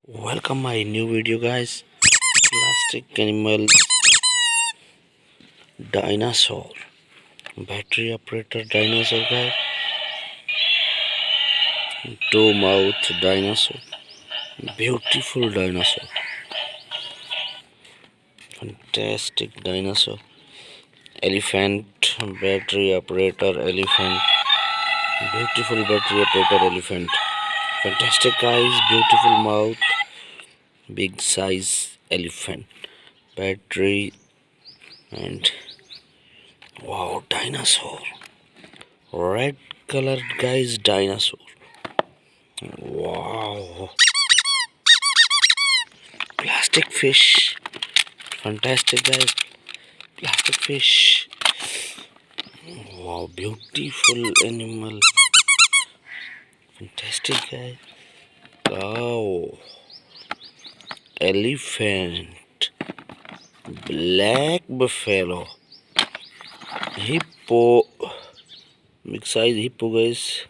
Welcome my new video, guys. Plastic animal dinosaur, battery operator dinosaur, guys. Two mouth dinosaur, beautiful dinosaur, fantastic dinosaur. Elephant, battery operator elephant, beautiful battery operator elephant. Fantastic, guys, beautiful mouth, big size elephant, battery, and wow, dinosaur, red colored, guys, dinosaur. Wow, plastic fish, fantastic, guys, plastic fish. Wow, beautiful animal, fantastic, guys. Cow, elephant, black buffalo, hippo, big size hippo, guys.